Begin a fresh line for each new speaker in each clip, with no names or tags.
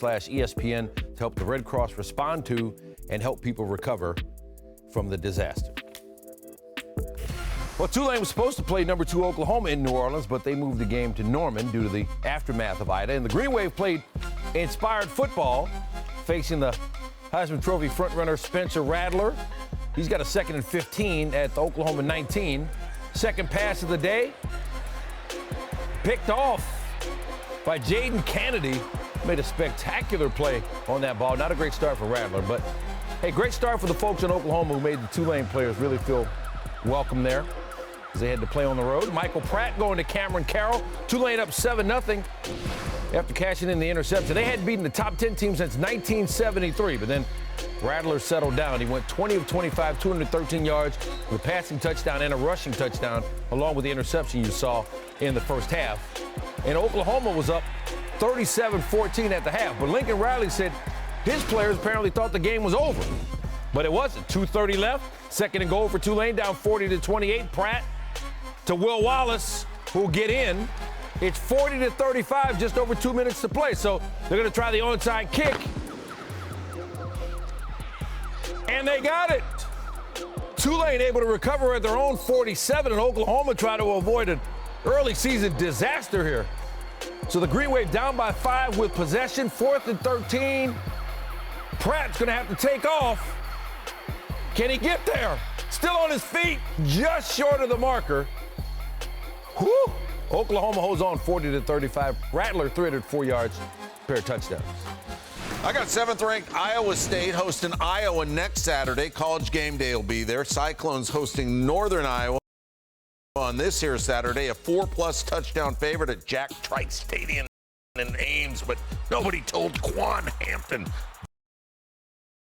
ESPN to help the Red Cross respond to and help people recover from the disaster. Well, Tulane was supposed to play number 2 Oklahoma in New Orleans, but they moved the game to Norman due to the aftermath of Ida. And the Green Wave played inspired football, facing the Heisman Trophy frontrunner Spencer Rattler. He's got a 2nd and 15 at the Oklahoma 19. Second pass of the day, picked off by Jaden Kennedy. Made a spectacular play on that ball. Not a great start for Rattler, but hey, great start for the folks in Oklahoma who made the Tulane players really feel welcome there as they had to play on the road. Michael Pratt going to Cameron Carroll. Tulane up 7-0 after cashing in the interception. They hadn't beaten the top 10 team since 1973, but then Rattler settled down. He went 20 of 25, 213 yards with a passing touchdown and a rushing touchdown, along with the interception you saw in the first half. And Oklahoma was up 37-14 at the half. But Lincoln Riley said his players apparently thought the game was over. But it wasn't. 2:30 left. 2nd and goal for Tulane, down 40-28. Pratt to Will Wallace, who'll get in. It's 40-35, just over 2 minutes to play. So they're going to try the onside kick. And they got it. Tulane able to recover at their own 47, and Oklahoma try to avoid an early season disaster here. So the Green Wave down by 5 with possession, 4th and 13. Pratt's going to have to take off. Can he get there? Still on his feet, just short of the marker. Whew. Oklahoma holds on 40-35. Rattler 304 yards, pair of touchdowns.
I got 7th-ranked Iowa State hosting Iowa next Saturday. College game day will be there. Cyclones hosting Northern Iowa on this here Saturday. A 4+ touchdown favorite at Jack Trice Stadium in Ames, but nobody told Quan Hampton.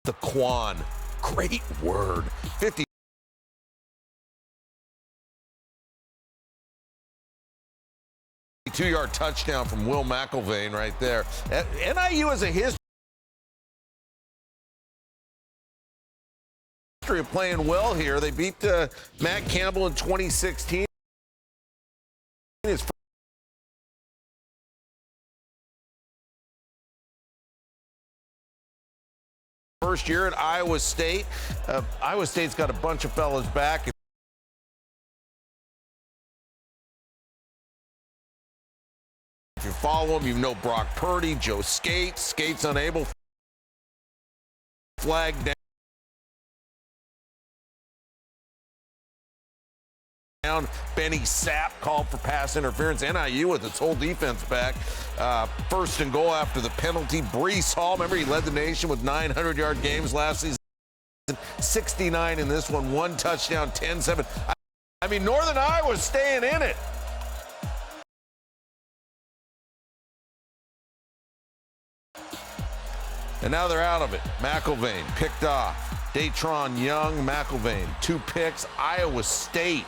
The Quan, great word. 52-yard touchdown from Will McElvain right there. NIU has a history of playing well here. They beat Matt Campbell in 2016. His first year at Iowa State. Iowa State's got a bunch of fellas back. If you follow them, you know Brock Purdy, Joe Skate's unable. Flag down. Benny Sapp called for pass interference. NIU with its whole defense back. 1st and goal after the penalty. Breece Hall, remember he led the nation with 900-yard games last season. 69 in this one. 1 touchdown, 10-7. I mean, Northern Iowa's staying in it. And now they're out of it. McElvain picked off. Datron Young, McElvain, 2 picks. Iowa State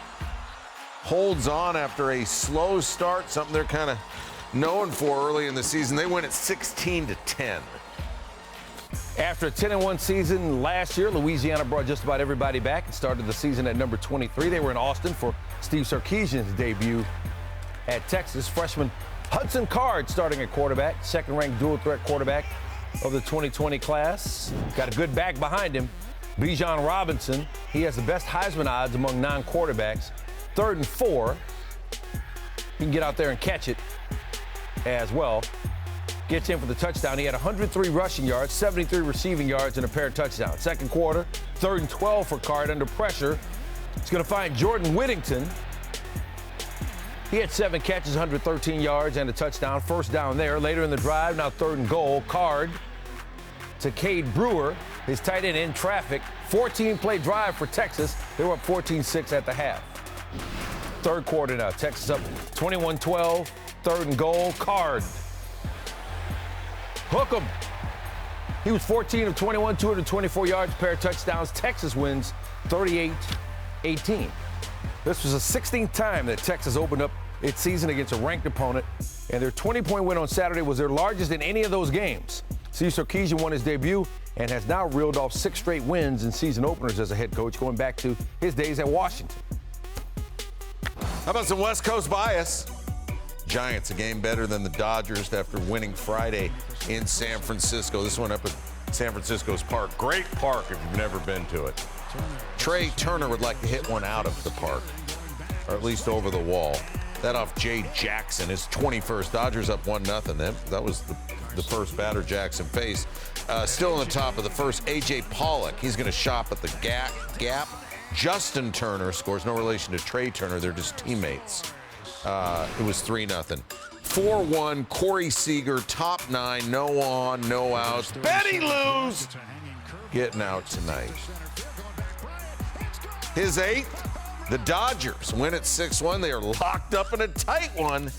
holds on after a slow start, something they're kind of known for early in the season. They win at 16-10.
After a 10-1 season last year, Louisiana brought just about everybody back and started the season at number 23. They were in Austin for Steve Sarkisian's debut at Texas. Freshman Hudson Card starting at quarterback, 2nd-ranked dual-threat quarterback of the 2020 class. Got a good back behind him. Bijan Robinson, he has the best Heisman odds among non-quarterbacks. 3rd and 4. He can get out there and catch it as well. Gets in for the touchdown. He had 103 rushing yards, 73 receiving yards, and a pair of touchdowns. Second quarter, 3rd and 12 for Card under pressure. He's going to find Jordan Whittington. He had 7 catches, 113 yards, and a touchdown. First down there. Later in the drive, now 3rd and goal. Card to Cade Brewer, his tight end in traffic. 14-play drive for Texas. They were up 14-6 at the half. 3rd quarter now. Texas up 21-12. 3rd and goal. Card. Hook him. He was 14 of 21, 224 yards, pair of touchdowns. Texas wins 38-18. This was the 16th time that Texas opened up its season against a ranked opponent, and their 20-point win on Saturday was their largest in any of those games. Steve Sarkisian won his debut and has now reeled off 6 straight wins in season openers as a head coach, going back to his days at Washington.
How about some West Coast bias? Giants, a game better than the Dodgers after winning Friday in San Francisco. This one up at San Francisco's park. Great park if you've never been to it. Trey Turner would like to hit one out of the park, or at least over the wall. That off Jay Jackson, his 21st. Dodgers up 1-0. That was the first batter Jackson faced. Still on the top of the first, A.J. Pollock. He's going to shop at the gap. Justin Turner scores. No relation to Trey Turner. They're just teammates. It was 3-0. 4-1, Corey Seager, top 9, no on, no outs. Betty Lou's getting out tonight. His 8th, the Dodgers win at 6-1. They are locked up in a tight one.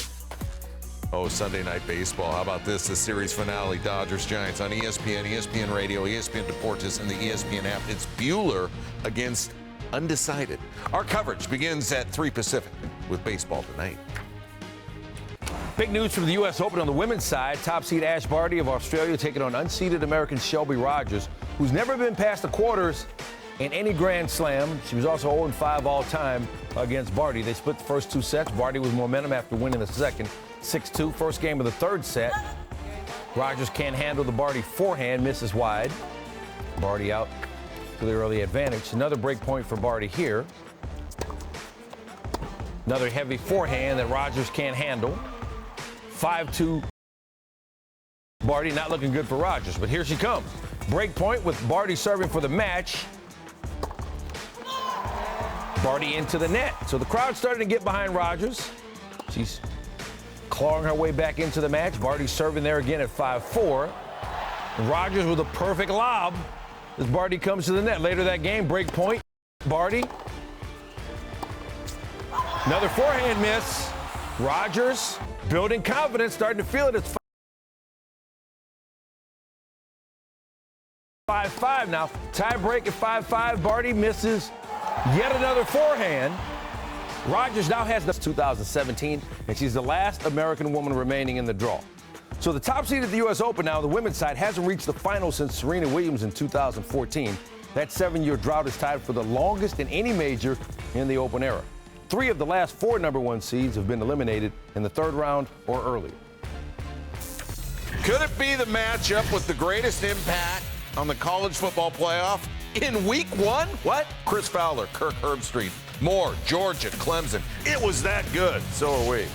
Oh, Sunday Night Baseball. How about this? The series finale, Dodgers-Giants on ESPN, ESPN Radio, ESPN Deportes, and the ESPN app. It's Bueller against undecided. Our coverage begins at 3 Pacific with baseball tonight.
Big news from the U.S. Open on the women's side. Top seed Ash Barty of Australia taking on unseeded American Shelby Rogers, who's never been past the quarters in any Grand Slam. She was also 0-5 all-time against Barty. They split the first 2 sets. Barty with momentum after winning the second, 6-2. First game of the third set. Rogers can't handle the Barty forehand, misses wide. Barty out to the early advantage. Another break point for Barty here. Another heavy forehand that Rogers can't handle. 5-2. Barty not looking good for Rogers, but here she comes. Break point with Barty serving for the match. Barty into the net. So the crowd's starting to get behind Rogers. She's clawing her way back into the match. Barty serving there again at 5-4. Rogers with a perfect lob as Barty comes to the net. Later that game, break point. Barty. Another forehand miss. Rogers building confidence, starting to feel it. It's 5-5 now. Tie break at 5-5. Barty misses yet another forehand. Rogers now has the 2017, and she's the last American woman remaining in the draw. So the top seed at the U.S. Open now, the women's side, hasn't reached the final since Serena Williams in 2014. That 7-year drought is tied for the longest in any major in the Open era. 3 of the last 4 #1 seeds have been eliminated in the 3rd round or earlier.
Could it be the matchup with the greatest impact on the college football playoff in week 1? What? Chris Fowler, Kirk Herbstreit, Moore, Georgia, Clemson. It was that good. So are we.